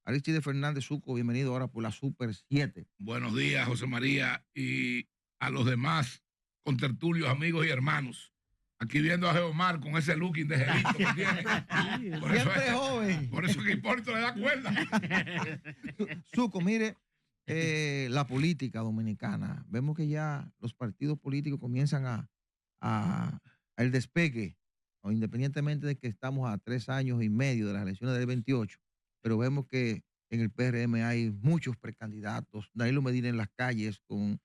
Aristides Fernández Suco, bienvenido ahora por la Super 7. Buenos días, José María, y a los demás contertulios, amigos y hermanos. Aquí viendo a Geomar con ese looking de jevito que tiene. Siempre joven. Por eso que Hipólito le da cuerda. Suco, mire, la política dominicana, vemos que ya los partidos políticos comienzan el despegue, o independientemente de que estamos a 3 años y medio de las elecciones del 28, pero vemos que en el PRM hay muchos precandidatos. Danilo Medina en las calles con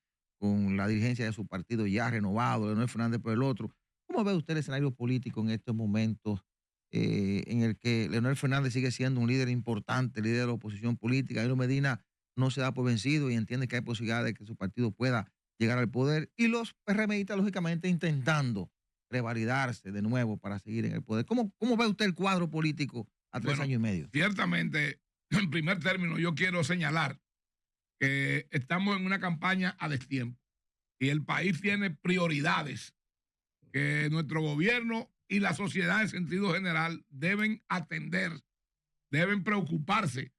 la dirigencia de su partido ya renovado, Leonel Fernández por el otro. ¿Cómo ve usted el escenario político en estos momentos en el que Leonel Fernández sigue siendo un líder importante, líder de la oposición política? Danilo Medina no se da por vencido y entiende que hay posibilidad de que su partido pueda llegar al poder. Y los PRMistas, lógicamente, intentando revalidarse de nuevo para seguir en el poder. ¿Cómo ve usted el cuadro político a 3 años y medio? Ciertamente, en primer término, yo quiero señalar que estamos en una campaña a destiempo y el país tiene prioridades que nuestro gobierno y la sociedad en sentido general deben atender, deben preocuparse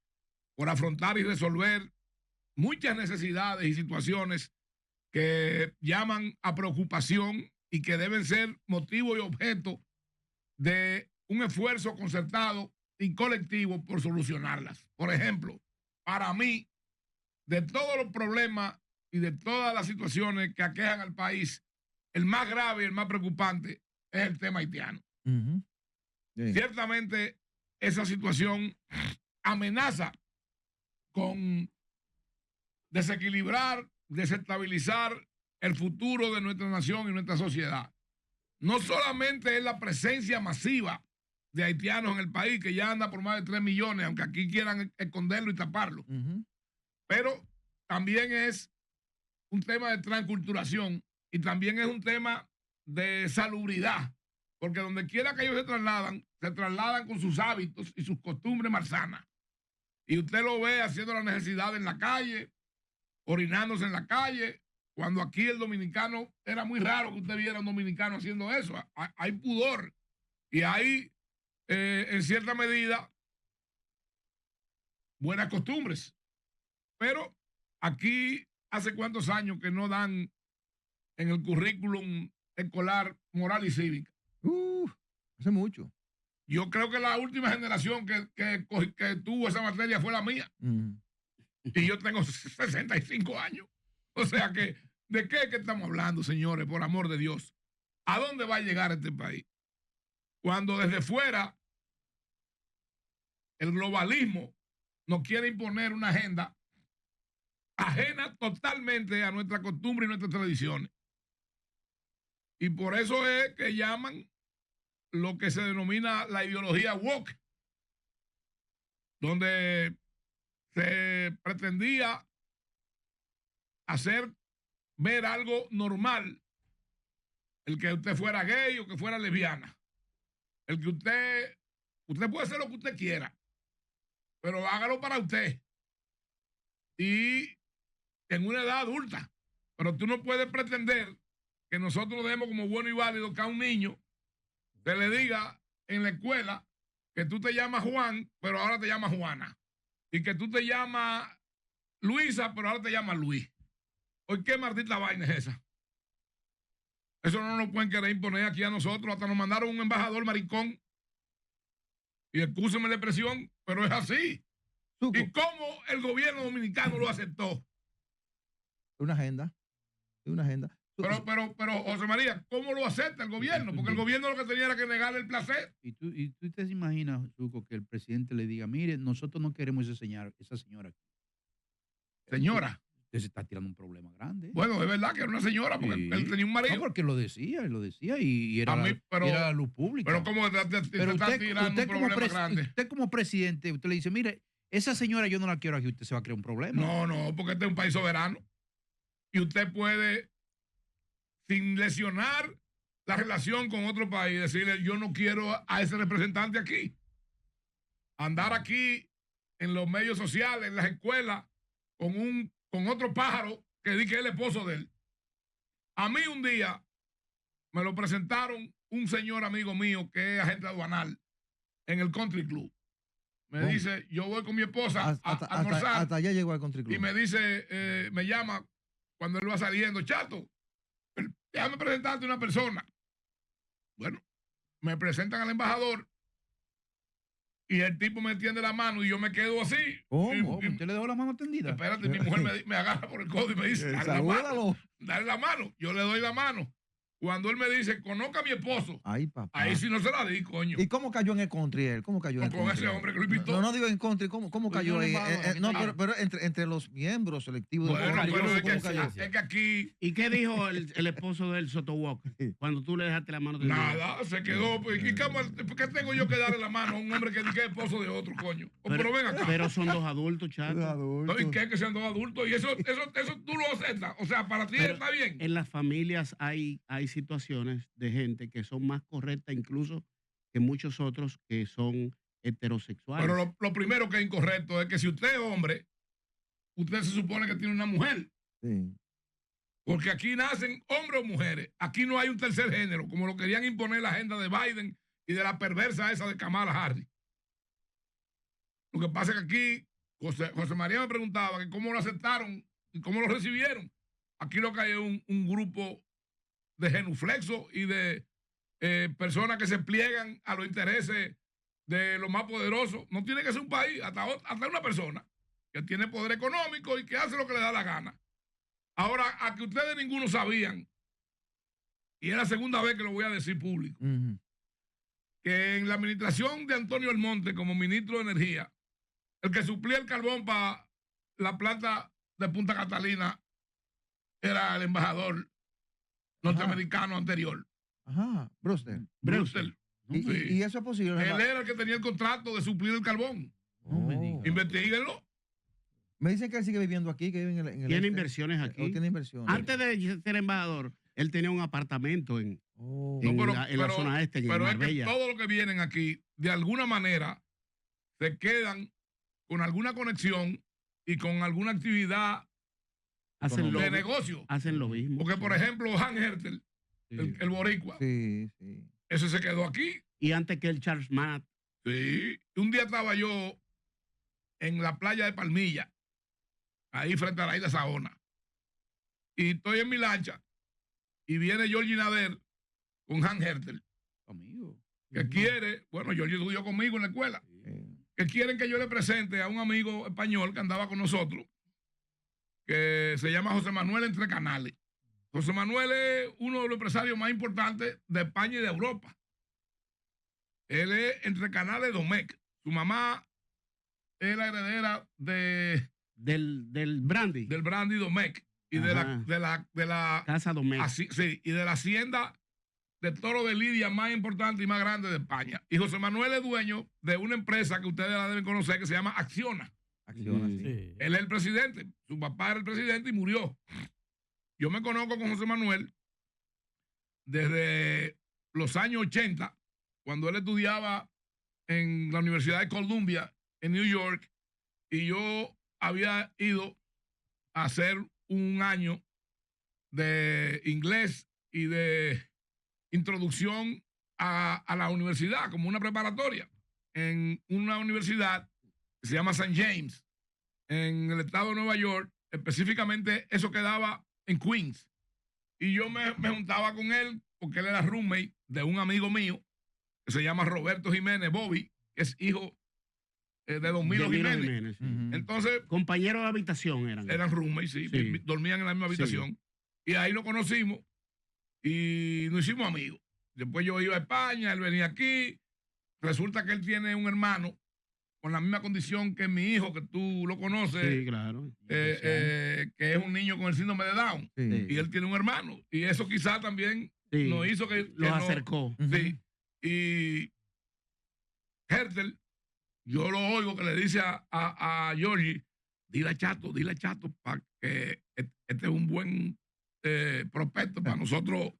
por afrontar y resolver muchas necesidades y situaciones que llaman a preocupación y que deben ser motivo y objeto de un esfuerzo concertado y colectivo por solucionarlas. Por ejemplo, para mí, de todos los problemas y de todas las situaciones que aquejan al país, el más grave y el más preocupante es el tema haitiano. Sí. Ciertamente, esa situación amenaza con desequilibrar, desestabilizar el futuro de nuestra nación y nuestra sociedad. No solamente es la presencia masiva de haitianos en el país, que ya anda por más de 3 millones, aunque aquí quieran esconderlo y taparlo, pero también es un tema de transculturación y también es un tema de salubridad, porque donde quiera que ellos se trasladan con sus hábitos y sus costumbres malsanas. Y usted lo ve haciendo la necesidad en la calle, orinándose en la calle, cuando aquí el dominicano, era muy raro que usted viera a un dominicano haciendo eso. Hay pudor y hay, en cierta medida, buenas costumbres. Pero aquí, ¿hace cuántos años que no dan en el currículum escolar moral y cívica? Hace mucho. Yo creo que la última generación que tuvo esa materia fue la mía. Y yo tengo 65 años. O sea que, ¿de qué es que estamos hablando, señores? Por amor de Dios. ¿A dónde va a llegar este país? Cuando desde fuera el globalismo nos quiere imponer una agenda ajena totalmente a nuestra costumbre y nuestras tradiciones. Y por eso es que llaman lo que se denomina la ideología woke, donde se pretendía hacer ver algo normal el que usted fuera gay o que fuera lesbiana, el que usted puede hacer lo que usted quiera, pero hágalo para usted y en una edad adulta. Pero tú no puedes pretender que nosotros demos como bueno y válido que a un niño se le diga en la escuela que tú te llamas Juan, pero ahora te llamas Juana, y que tú te llamas Luisa, pero ahora te llamas Luis. ¿Hoy qué maldita vaina es esa? Eso no nos pueden querer imponer aquí a nosotros. Hasta nos mandaron un embajador maricón. Y excúsenme la expresión, pero es así. Suco. ¿Y cómo el gobierno dominicano lo aceptó? Una agenda. Pero, José María, ¿cómo lo acepta el gobierno? Porque el gobierno lo que tenía era que negarle el placer. ¿Y tú te imaginas, Suco, que el presidente le diga, mire, nosotros no queremos esa señora aquí? Señora. Usted se está tirando un problema grande. Bueno, es verdad que era una señora, porque sí. Él tenía un marido. No, porque lo decía y era la luz pública. Pero ¿cómo te está tirando un problema grande? Usted como presidente, usted le dice, mire, esa señora yo no la quiero aquí, usted se va a crear un problema. No, porque este es un país soberano. Y usted puede, sin lesionar la relación con otro país, decirle, yo no quiero a ese representante aquí. Andar aquí en los medios sociales, en las escuelas, con otro pájaro que dice que es el esposo de él. A mí un día me lo presentaron un señor amigo mío que es agente aduanal en el Country Club. Me dice, yo voy con mi esposa Hasta, a almorzar. hasta allá llegó al country club. Y me dice, me llama cuando él va saliendo, Chato, déjame presentarte a una persona. Bueno, me presentan al embajador y el tipo me tiende la mano y yo me quedo así. ¿Cómo? ¿Usted le dejó la mano tendida? Espérate, mi mujer me agarra por el codo y me dice, Salúdalo. dale la mano. Yo le doy la mano. Cuando él me dice, conozca a mi esposo, Ay, papá. ahí sí no se la di, coño. ¿Y cómo cayó en el country él? ¿Cómo cayó en el Con country? ese hombre que lo invitó. No digo en country, ¿cómo cayó ahí? No, claro. pero entre los miembros selectivos Bueno, del country, pero ¿cómo es cayó? que aquí ¿Y qué dijo el esposo del Soto Walker cuando tú le dejaste la mano? nada, se quedó. Pues, ¿por qué tengo yo que darle la mano a un hombre que es esposo de otro, coño? Pero ven acá. Pero son dos adultos, Chato. No, ¿y qué? Que sean dos adultos. Y eso tú lo aceptas. O sea, para ti Pero está bien. En las familias hay situaciones de gente que son más correctas incluso que muchos otros que son heterosexuales. Pero lo primero que es incorrecto es que si usted es hombre, usted se supone que tiene una mujer. Sí. Porque aquí nacen hombres o mujeres. Aquí no hay un tercer género, como lo querían imponer la agenda de Biden y de la perversa esa de Kamala Harris. Lo que pasa es que aquí, José María me preguntaba que cómo lo aceptaron y cómo lo recibieron. Aquí lo que hay es un grupo de genuflexos y de personas que se pliegan a los intereses de los más poderosos. No tiene que ser un país, hasta una persona que tiene poder económico y que hace lo que le da la gana. Ahora, a que ustedes ninguno sabían, y es la segunda vez que lo voy a decir público, que en la administración de Antonio Almonte como ministro de Energía, el que suplía el carbón para la planta de Punta Catalina era el embajador norteamericano anterior. Ajá, Brewster. Brewster. ¿Y eso es posible? Él era el que tenía el contrato de suplir el carbón. No me diga. Investiguenlo. Me dicen que él sigue viviendo aquí, que vive en el Tiene este. inversiones aquí. ¿O tiene inversiones? Antes de ser embajador, él tenía un apartamento en Oh. la zona este, en pero es que Marbella. todos los que vienen aquí, de alguna manera, se quedan con alguna conexión y con alguna actividad Hacen de negocio. Hacen lo mismo. Porque, por ejemplo, Han Hertel, el boricua, Sí. ese se quedó aquí. Y antes que el Charles Matt. Sí. Un día estaba yo en la playa de Palmilla, ahí frente a la isla Saona. Y estoy en mi lancha y viene Georgie Nader con Han Hertel, Amigo. que quiere, bueno, Georgie estudió conmigo en la escuela, que quieren que yo le presente a un amigo español que andaba con nosotros, que se llama José Manuel Entre Canales. José Manuel es uno de los empresarios más importantes de España y de Europa. Él es Entre Canales Domecq. Su mamá es la heredera Del Brandy. del Brandy Domecq y de la Casa Domecq. sí, y de la hacienda de toro de lidia más importante y más grande de España. Y José Manuel es dueño de una empresa que ustedes la deben conocer que se llama Acciona. Acciona, sí. Sí. Él es el presidente. Su papá era el presidente y murió. Yo me conozco con José Manuel desde los años 80, cuando él estudiaba en la Universidad de Columbia, en New York, y yo había ido a hacer un año de inglés y de introducción a la universidad, como una preparatoria, en una universidad que se llama St. James, en el estado de Nueva York, específicamente eso quedaba en Queens. Y yo me juntaba con él porque él era roommate de un amigo mío que se llama Roberto Jiménez, Bobby, que es hijo de Don Milo Jiménez. Sí. Entonces, Compañeros de habitación eran. eran roommates, sí, Sí. dormían en la misma habitación. Y ahí lo conocimos y nos hicimos amigos. Después yo iba a España, él venía aquí. Resulta que él tiene un hermano con la misma condición que mi hijo, que tú lo conoces, Sí, claro. que es un niño con el síndrome de Down. Sí. Y él tiene un hermano. Y eso quizás también Sí. nos hizo que Los no- acercó. Sí. Y Hertel, yo lo oigo que le dice a Georgie, dile a Chato, para que este es un buen prospecto para nosotros.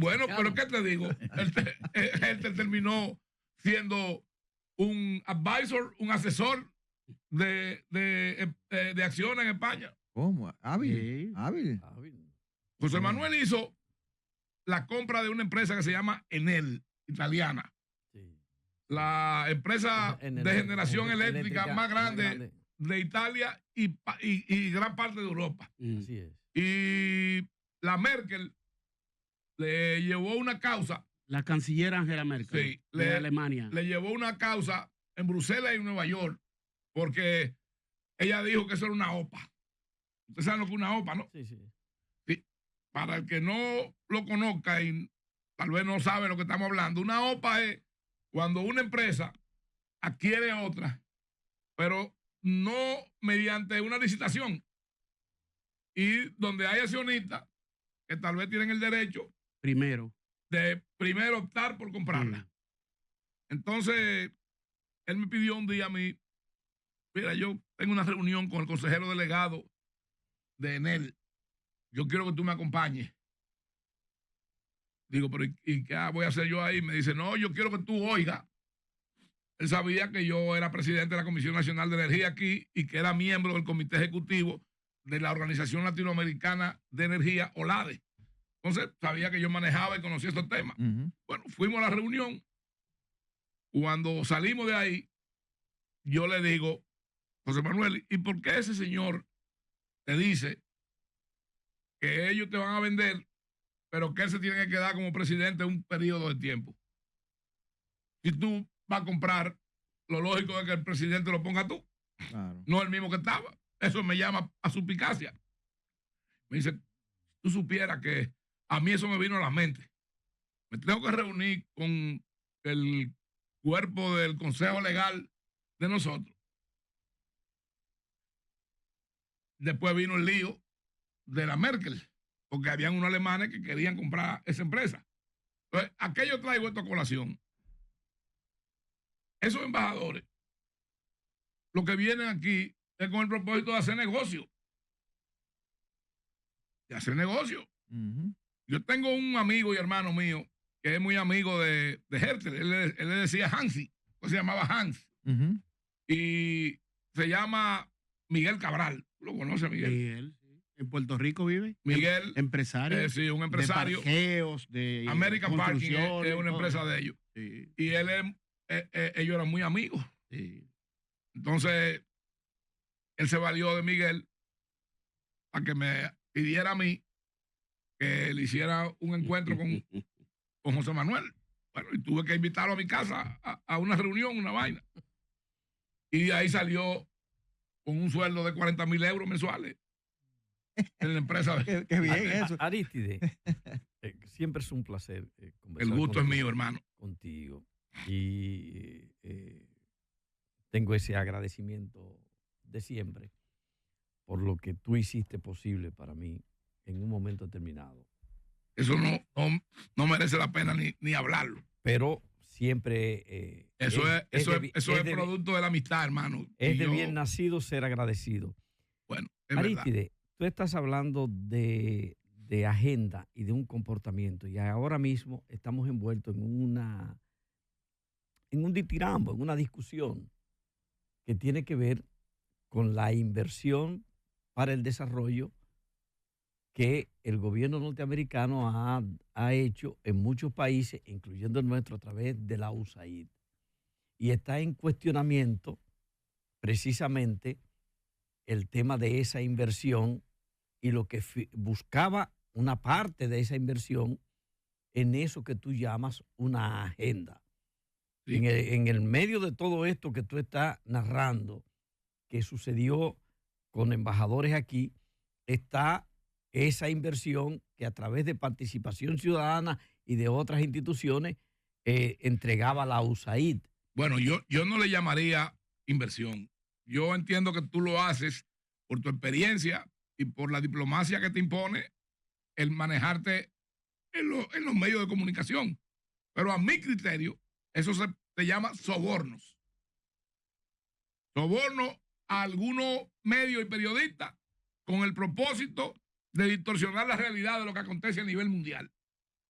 Bueno, pero ¿qué te digo? Hertel terminó siendo un advisor, un asesor de acción en España. ¿Cómo? Hábil. Sí. Hábil. José Manuel hizo la compra de una empresa que se llama Enel, italiana. Sí. la empresa de generación eléctrica más grande de Italia y gran parte de Europa. Así es. Y la Merkel le llevó una causa. La canciller Angela Merkel, Sí, de Alemania. Le llevó una causa en Bruselas y en Nueva York porque ella dijo que eso era una OPA. Ustedes saben lo que es una OPA, ¿no? Sí, sí. Sí. Para el que no lo conozca y tal vez no sabe lo que estamos hablando, una OPA es cuando una empresa adquiere otra, pero no mediante una licitación. Y donde hay accionistas que tal vez tienen el derecho de primero optar por comprarla. Entonces, él me pidió un día a mí, mira, yo tengo una reunión con el consejero delegado de Enel. Yo quiero que tú me acompañes. Digo, pero ¿y qué voy a hacer yo ahí? Me dice, no, yo quiero que tú oigas. Él sabía que yo era presidente de la Comisión Nacional de Energía aquí y que era miembro del comité ejecutivo de la Organización Latinoamericana de Energía, OLADE. Entonces, sabía que yo manejaba y conocía estos temas. Bueno, fuimos a la reunión. Cuando salimos de ahí, yo le digo, José Manuel, ¿y por qué ese señor te dice que ellos te van a vender, pero que él se tiene que quedar como presidente un periodo de tiempo? Si tú vas a comprar, lo lógico es que el presidente lo ponga tú, Claro. no el mismo que estaba. Eso me llama a suspicacia. Me dice, tú supieras que a mí eso me vino a la mente. Me tengo que reunir con el cuerpo del Consejo Legal de nosotros. Después vino el lío de la Merkel, porque habían unos alemanes que querían comprar esa empresa. Entonces, ¿a qué yo traigo esta colación? Esos embajadores, lo que vienen aquí es con el propósito de hacer negocio. De hacer negocio. Yo tengo un amigo y hermano mío que es muy amigo de Hertel. Él le decía Hansi, pues se llamaba Hans. Y se llama Miguel Cabral. ¿Lo conoce, Miguel? Miguel, sí. En Puerto Rico vive. Miguel. Empresario. Sí, un empresario. De parqueos, de American Parking es una empresa de ellos. Sí. Y él ellos eran muy amigos. Sí. Entonces, él se valió de Miguel para que me pidiera a mí que le hiciera un encuentro con José Manuel. Bueno, y tuve que invitarlo a mi casa a una reunión, una vaina. Y de ahí salió con un sueldo de 40,000 euros mensuales en la empresa. Qué bien eso. Aristide, siempre es un placer conversar. El gusto es mío, hermano. Contigo. Y tengo ese agradecimiento de siempre por lo que tú hiciste posible para mí en un momento determinado. Eso no merece la pena ni hablarlo. Pero siempre... Eso es producto de la amistad, hermano. Es de bien nacido ser agradecido. Bueno, es Aristide, verdad. tú estás hablando de agenda y de un comportamiento y ahora mismo estamos envueltos en un ditirambo, en una discusión que tiene que ver con la inversión para el desarrollo que el gobierno norteamericano ha hecho en muchos países, incluyendo el nuestro, a través de la USAID. Y está en cuestionamiento precisamente el tema de esa inversión y lo que buscaba una parte de esa inversión en eso que tú llamas una agenda. Sí. En el medio de todo esto que tú estás narrando, que sucedió con embajadores aquí, está esa inversión que a través de participación ciudadana y de otras instituciones entregaba la USAID. Bueno, yo no le llamaría inversión. Yo entiendo que tú lo haces por tu experiencia y por la diplomacia que te impone el manejarte en los medios de comunicación. Pero a mi criterio, eso se llama sobornos. Soborno a algunos medios y periodistas con el propósito de distorsionar la realidad de lo que acontece a nivel mundial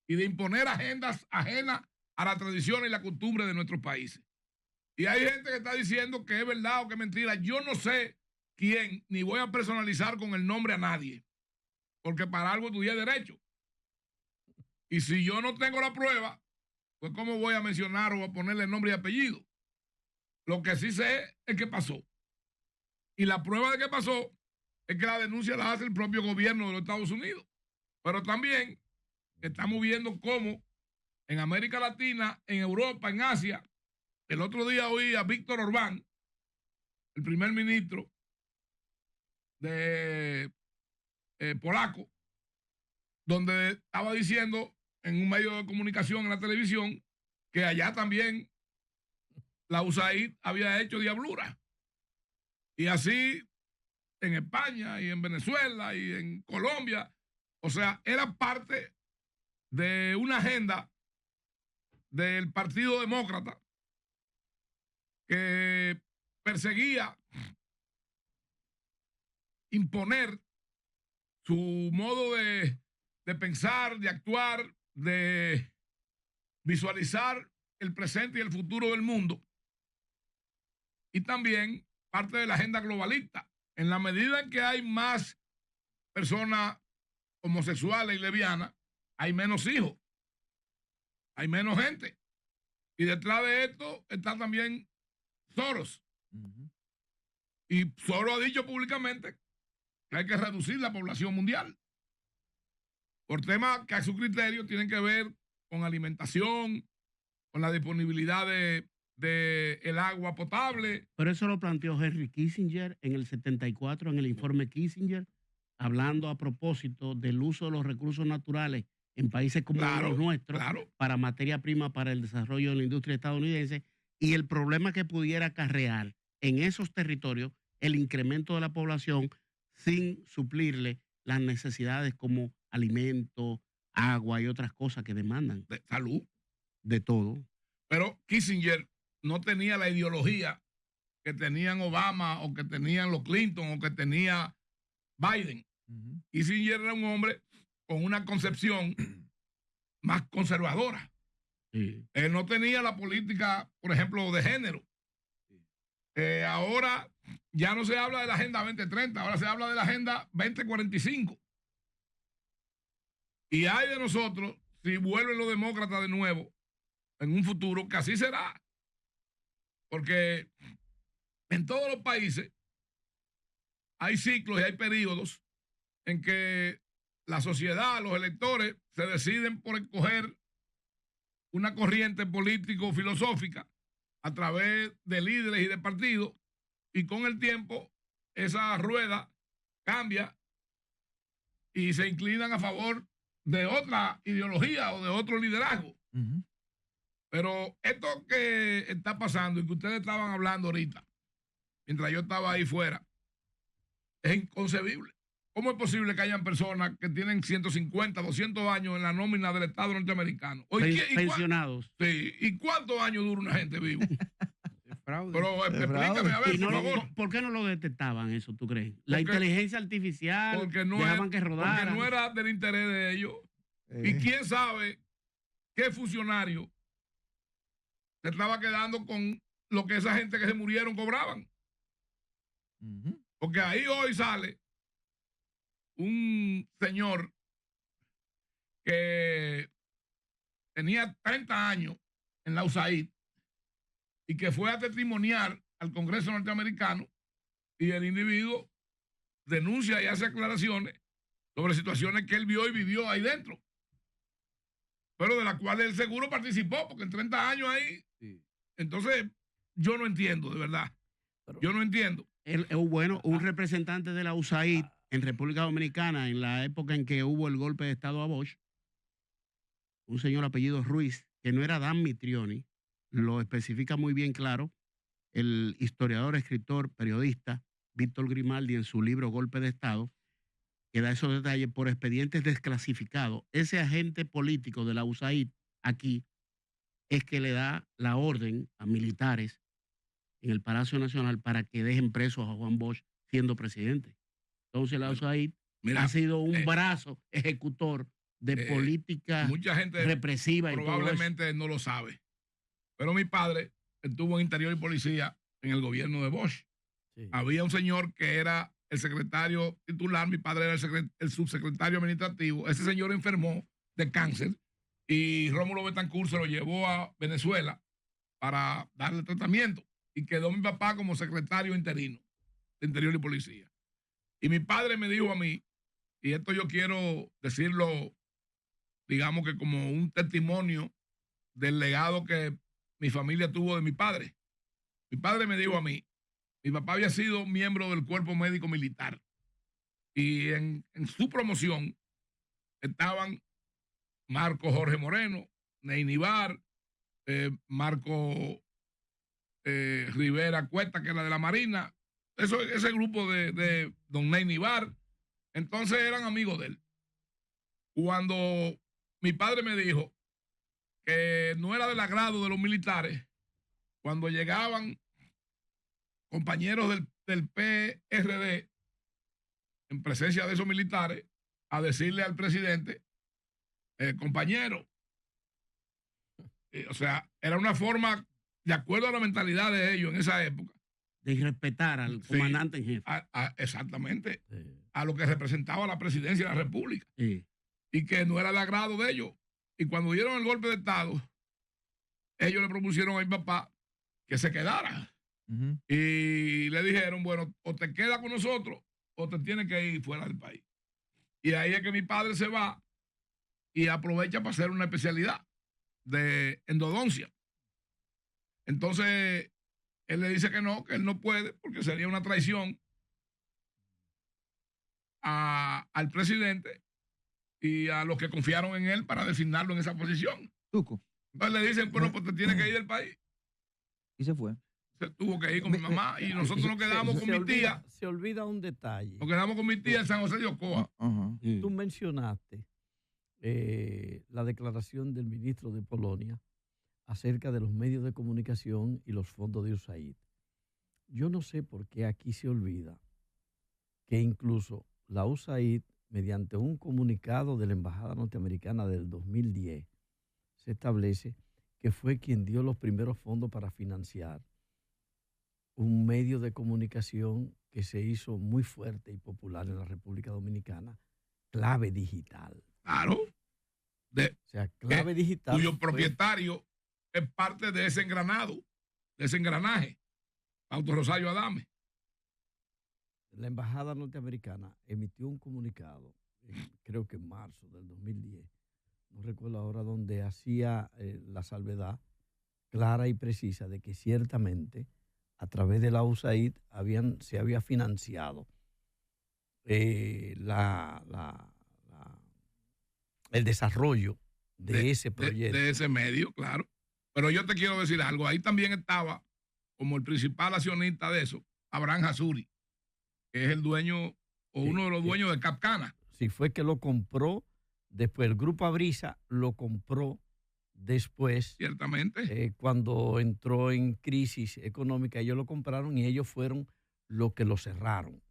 y de imponer agendas ajenas a la tradición y la costumbre de nuestros países. Y hay gente que está diciendo que es verdad o que es mentira. Yo no sé quién, ni voy a personalizar con el nombre a nadie, porque para algo estudié derecho. Y si yo no tengo la prueba, pues cómo voy a mencionar o a ponerle nombre y apellido. Lo que sí sé es que pasó. Y la prueba de que pasó es que la denuncia la hace el propio gobierno de los Estados Unidos. Pero también estamos viendo cómo en América Latina, en Europa, en Asia, el otro día oí a Víctor Orbán, el primer ministro de polaco, donde estaba diciendo en un medio de comunicación en la televisión que allá también la USAID había hecho diablura. Y así en España y en Venezuela y en Colombia. O sea, era parte de una agenda del Partido Demócrata que perseguía imponer su modo de pensar, de actuar, de visualizar el presente y el futuro del mundo. Y también parte de la agenda globalista. En la medida en que hay más personas homosexuales y lesbianas, hay menos hijos, hay menos gente. Y detrás de esto está también Soros. Y Soros ha dicho públicamente que hay que reducir la población mundial por temas que a su criterio tienen que ver con alimentación, con la disponibilidad de el agua potable. Pero eso lo planteó Henry Kissinger en el 74, en el informe Kissinger, hablando a propósito del uso de los recursos naturales en países como los nuestros para materia prima para el desarrollo de la industria estadounidense y el problema que pudiera acarrear en esos territorios el incremento de la población sin suplirle las necesidades como alimentos, agua y otras cosas que demandan. De salud. De todo. Pero Kissinger no tenía la ideología que tenían Obama o que tenían los Clinton o que tenía Biden. Kissinger era un hombre con una concepción más conservadora. Sí. Él no tenía la política, por ejemplo, de género. Ahora ya no se habla de la Agenda 2030, ahora se habla de la Agenda 2045. Y hay de nosotros, si vuelven los demócratas de nuevo, en un futuro, que así será. Porque en todos los países hay ciclos y hay periodos en que la sociedad, los electores, se deciden por escoger una corriente político-filosófica a través de líderes y de partidos, y con el tiempo esa rueda cambia y se inclinan a favor de otra ideología o de otro liderazgo. Pero esto que está pasando y que ustedes estaban hablando ahorita, mientras yo estaba ahí fuera, es inconcebible. ¿Cómo es posible que hayan personas que tienen 150, 200 años en la nómina del Estado norteamericano? Pensionados. Sí. ¿Y cuántos años dura una gente viva? Fraude. Pero explícame, a ver, por favor. ¿Por qué no lo detectaban eso, tú crees? La inteligencia artificial, porque no dejaban que rodara. Porque no era del interés de ellos. Y quién sabe qué funcionario se estaba quedando con lo que esa gente que se murieron cobraban. Porque ahí hoy sale un señor que tenía 30 años en la USAID y que fue a testimoniar al Congreso norteamericano, y el individuo denuncia y hace aclaraciones sobre situaciones que él vio y vivió ahí dentro, pero de las cuales él seguro participó, porque en 30 años ahí. Sí. Entonces, yo no entiendo, de verdad. Yo no entiendo. Bueno, un representante de la USAID en República Dominicana, en la época en que hubo el golpe de Estado a Bosch, un señor apellido Ruiz, que no era Dan Mitrioni, lo especifica muy bien claro el historiador, escritor, periodista Víctor Grimaldi en su libro Golpe de Estado, que da esos detalles por expedientes desclasificados. Ese agente político de la USAID aquí es que le da la orden a militares en el Palacio Nacional para que dejen presos a Juan Bosch siendo presidente. Entonces la USAID ha sido un brazo ejecutor de política mucha gente represiva. Probablemente no lo sabe. Pero mi padre estuvo en Interior y Policía en el gobierno de Bosch. Sí. Había un señor que era el secretario titular, mi padre era el subsecretario administrativo. Ese señor enfermó de cáncer y Rómulo Betancourt se lo llevó a Venezuela para darle tratamiento y quedó mi papá como secretario interino de Interior y Policía. Y mi padre me dijo a mí, y esto yo quiero decirlo, digamos que como un testimonio del legado que mi familia tuvo de mi padre. Mi padre me dijo a mí, mi papá había sido miembro del Cuerpo Médico Militar y en su promoción estaban Marco Jorge Moreno, Ney Nivar, Marco Rivera Cuesta, que era de la Marina, ese grupo de don Ney Nivar, entonces eran amigos de él. Cuando mi padre me dijo que no era del agrado de los militares, cuando llegaban compañeros del PRD en presencia de esos militares a decirle al presidente, compañero, o sea, era una forma, de acuerdo a la mentalidad de ellos en esa época, de respetar al comandante en jefe. Exactamente, a lo que representaba la presidencia de la República. Sí. Y que no era de agrado de ellos. Y cuando dieron el golpe de Estado, ellos le propusieron a mi papá que se quedara. Y le dijeron, bueno, o te quedas con nosotros o te tienes que ir fuera del país. Y ahí es que mi padre se va y aprovecha para hacer una especialidad de endodoncia. Entonces, él le dice que él no puede porque sería una traición al presidente y a los que confiaron en él para designarlo en esa posición. Tuco. Entonces le dicen, bueno, pues te tienes que ir del país. Y se fue. Se tuvo que ir con mi mamá y nosotros nos quedamos con mi tía. Se olvida un detalle. Nos quedamos con mi tía en San José de Ocoa. Tú mencionaste la declaración del ministro de Polonia acerca de los medios de comunicación y los fondos de USAID. Yo no sé por qué aquí se olvida que incluso la USAID, mediante un comunicado de la Embajada Norteamericana del 2010, se establece que fue quien dio los primeros fondos para financiar un medio de comunicación que se hizo muy fuerte y popular en la República Dominicana, Clave Digital. Claro. O sea, Clave Digital. Cuyo propietario es parte de ese engranado, de ese engranaje, Fausto Rosario Adame. La Embajada Norteamericana emitió un comunicado, creo que en marzo del 2010, no recuerdo ahora, donde hacía la salvedad clara y precisa de que ciertamente a través de la USAID se había financiado el desarrollo de ese proyecto. De ese medio, claro. Pero yo te quiero decir algo, ahí también estaba como el principal accionista de eso, Abraham Hasuri, que es el dueño o uno de los dueños de Capcana. Sí, fue que lo compró, después el Grupo Abrisa lo compró después. Ciertamente. Cuando entró en crisis económica, ellos lo compraron y ellos fueron los que lo cerraron.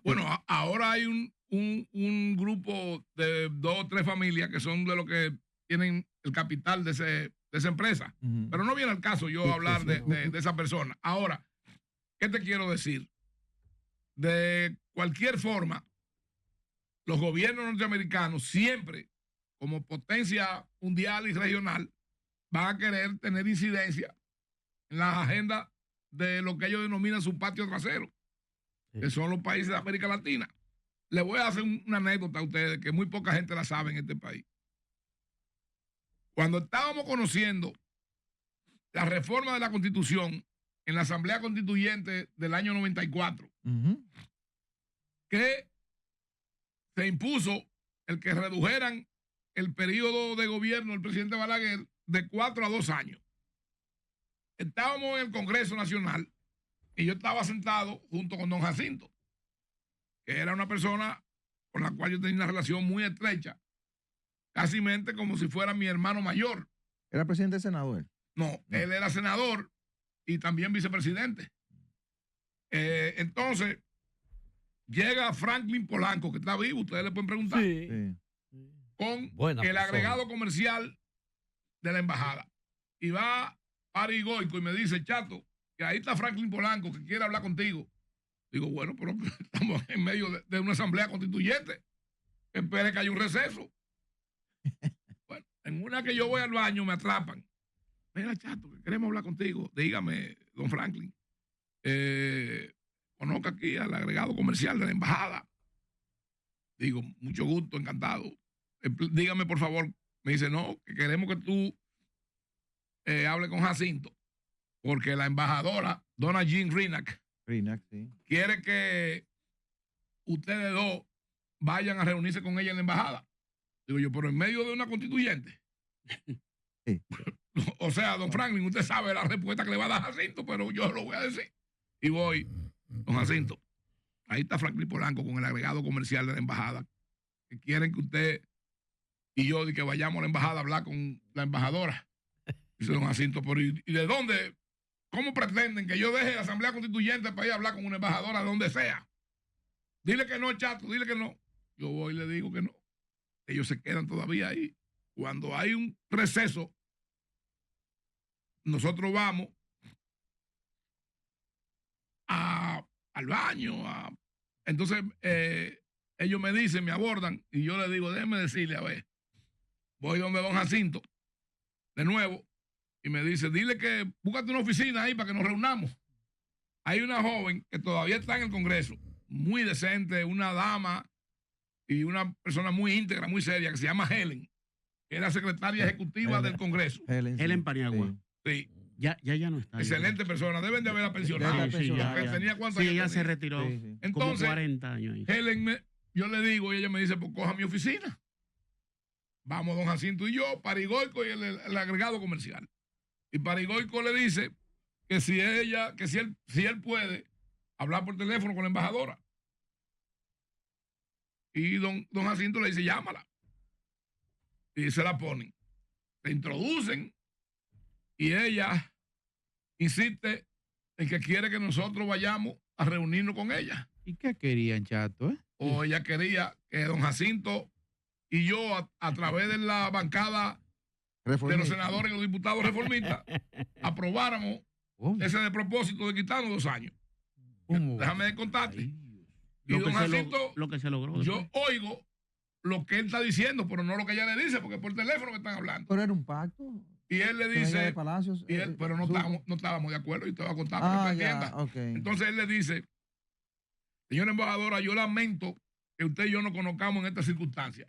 Bueno, ahora hay un grupo de 2 o 3 familias que son de los que tienen el capital de esa empresa. Pero no viene al caso yo hablar de esa persona. Ahora, ¿qué te quiero decir? De cualquier forma, los gobiernos norteamericanos siempre, como potencia mundial y regional, van a querer tener incidencia en las agendas de lo que ellos denominan su patio trasero, que son los países de América Latina. Les voy a hacer una anécdota a ustedes que muy poca gente la sabe en este país. Cuando estábamos conociendo la reforma de la Constitución en la Asamblea Constituyente del año 94, que se impuso el que redujeran el periodo de gobierno del presidente Balaguer de 4 a 2 años. Estábamos en el Congreso Nacional y yo estaba sentado junto con don Jacinto, que era una persona con la cual yo tenía una relación muy estrecha, casi como si fuera mi hermano mayor. ¿Era presidente del Senado él? No, él era senador y también vicepresidente. Entonces, llega Franklin Polanco, que está vivo, ustedes le pueden preguntar, con el agregado comercial de la embajada. Y va Pari Goico y me dice, Chato, que ahí está Franklin Polanco, que quiere hablar contigo. Digo, bueno, pero estamos en medio de una asamblea constituyente. Espere que haya un receso. Bueno, En una que yo voy al baño me atrapan. Mira, chato, que queremos hablar contigo. Dígame, don Franklin. Conozca aquí al agregado comercial de la embajada. Digo, mucho gusto, encantado. Dígame, por favor. Me dice, no, que queremos que tú hables con Jacinto. Porque la embajadora, dona Jean Rinac, sí. quiere que ustedes dos vayan a reunirse con ella en la embajada. Digo yo, pero en medio de una constituyente. Sí. O sea, don Franklin, usted sabe la respuesta que le va a dar Jacinto, pero yo lo voy a decir. Y voy, don Jacinto, ahí está Franklin Polanco con el agregado comercial de la embajada, que quieren que usted y yo que vayamos a la embajada a hablar con la embajadora. Dice don Jacinto, pero ¿y de dónde? ¿Cómo pretenden que yo deje la Asamblea Constituyente para ir a hablar con una embajadora de donde sea? Dile que no, chato, dile que no. Yo voy y le digo que no. Ellos se quedan todavía ahí. Cuando hay un receso, nosotros vamos al baño. Entonces, ellos me dicen, me abordan, y yo le digo, déjeme decirle, a ver, voy donde don Jacinto, de nuevo, y me dice, dile que búscate una oficina ahí para que nos reunamos. Hay una joven que todavía está en el Congreso, muy decente, una dama y una persona muy íntegra, muy seria, que se llama Helen, que es la secretaria ejecutiva del Congreso. Helen Paniagua. Sí. Ya no está. Excelente persona, deben de haberla pensionado. Sí, ya. Tenía cuántos Sí, años ella tenía. se retiró. Sí. Entonces, como 40 años ahí. Helen, yo le digo y ella me dice, pues coja mi oficina. Vamos don Jacinto y yo, Parigoico y el agregado comercial. Y Parigoico le dice que si él puede hablar por teléfono con la embajadora. Y don Jacinto le dice, llámala. Y se la ponen. Se introducen y ella insiste en que quiere que nosotros vayamos a reunirnos con ella. ¿Y qué querían, chato? O ella quería que don Jacinto y yo, a través de la bancada de los senadores y los diputados reformistas, aprobáramos ese de propósito de quitarnos 2 años. ¿Cómo? Déjame contarte. Ay, Y don Jacinto, Lo que se logró. yo después. oigo lo que él está diciendo, pero no lo que ella le dice, porque por teléfono me están hablando. Pero era un pacto. Y él le con ella de dice, Palacios, pero no Zucco. estábamos de acuerdo y te voy a contar para que ya, entienda. ok. Entonces él le dice, señora embajadora, yo lamento que usted y yo nos conozcamos en estas circunstancias,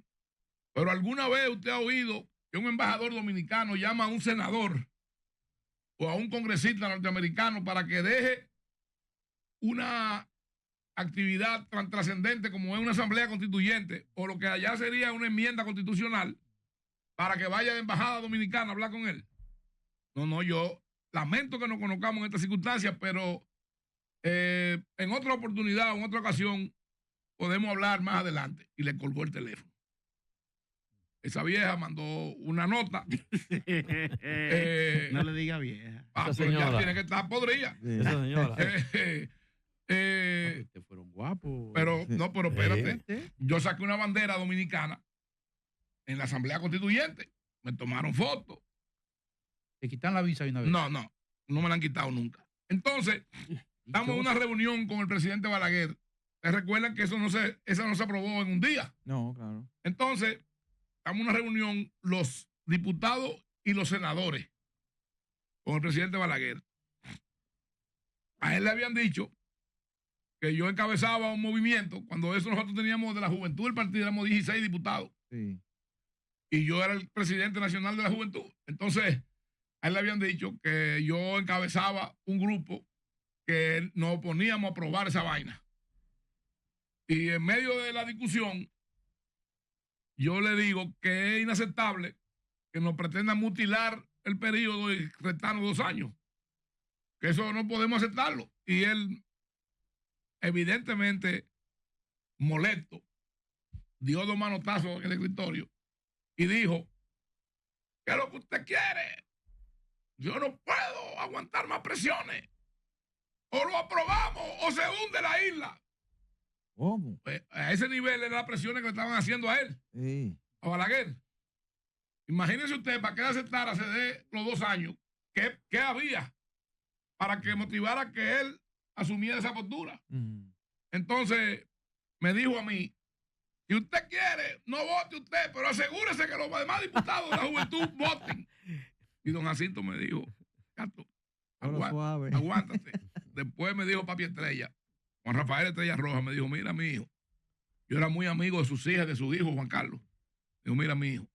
pero alguna vez usted ha oído que un embajador dominicano llama a un senador o a un congresista norteamericano para que deje una actividad tan trascendente como es una asamblea constituyente o lo que allá sería una enmienda constitucional para que vaya a la embajada dominicana a hablar con él? No, yo lamento que nos conozcamos en estas circunstancias, pero en otra oportunidad o en otra ocasión podemos hablar más adelante. Y le colgó el teléfono. Esa vieja mandó una nota. No le diga vieja. Pero señora. ya tiene que estar podrida. Sí. Esa señora. Ustedes fueron guapos. Pero no, pero espérate. ¿Eh? Yo saqué una bandera dominicana en la Asamblea Constituyente. Me tomaron fotos. Te quitan la visa de una vez. No me la han quitado nunca. Entonces, estamos en una reunión con el presidente Balaguer. ¿Te recuerdan que esa no se aprobó en un día? No, claro. Entonces, estamos en una reunión los diputados y los senadores con el presidente Balaguer. A él le habían dicho que yo encabezaba un movimiento, cuando eso nosotros teníamos de la juventud del partido, éramos 16 diputados, Sí. y yo era el presidente nacional de la juventud. Entonces, a él le habían dicho que yo encabezaba un grupo que nos oponíamos a aprobar esa vaina. Y en medio de la discusión, yo le digo que es inaceptable que nos pretendan mutilar el periodo y restarnos 2 años. Que eso no podemos aceptarlo. Y él, evidentemente molesto, dio 2 manotazos en el escritorio y dijo, ¿qué es lo que usted quiere? Yo no puedo aguantar más presiones. O lo aprobamos o se hunde la isla. ¿Cómo? Pues, a ese nivel era las presiones que le estaban haciendo a él, Sí. a Balaguer. Imagínese usted, para que él aceptara ceder los 2 años, ¿qué había para que motivara que él asumiera esa postura? Ujú. Entonces, me dijo a mí Si usted quiere, no vote usted, pero asegúrese que los demás diputados de la juventud voten. Y don Jacinto me dijo, Cato, Suave. aguántate. Después me dijo papi Estrella, Juan Rafael Estrella Roja, me dijo, mira, mi hijo, yo era muy amigo de sus hijas, de su hijo, Juan Carlos. Dijo, mira, mi hijo,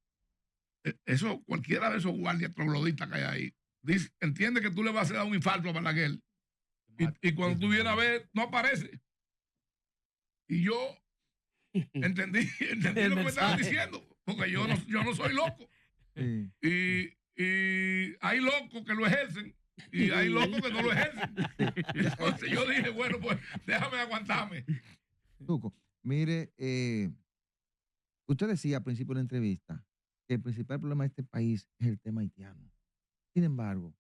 eso, cualquiera de esos guardias trogloditas que hay ahí, dice, entiende que tú le vas a dar un infarto a Balaguer. Y cuando tú vienes a ver, no aparece. Y yo entendí lo que me estaban diciendo, porque yo no soy loco. Sí. Y hay locos que lo ejercen y hay locos que no lo ejercen. Entonces yo dije, bueno, pues déjame aguantarme. Tuco, mire, usted decía al principio de la entrevista que el principal problema de este país es el tema haitiano. Sin embargo,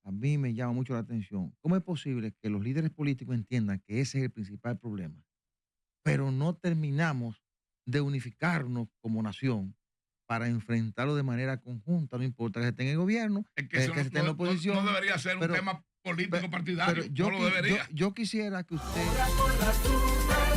a mí me llama mucho la atención. ¿Cómo es posible que los líderes políticos entiendan que ese es el principal problema, pero no terminamos de unificarnos como nación para enfrentarlo de manera conjunta? No importa que esté en el gobierno, Es que que eso esté en la oposición. no debería ser un pero- tema político pero partidario. yo, No lo debería. yo quisiera que usted... Ahora con la tuya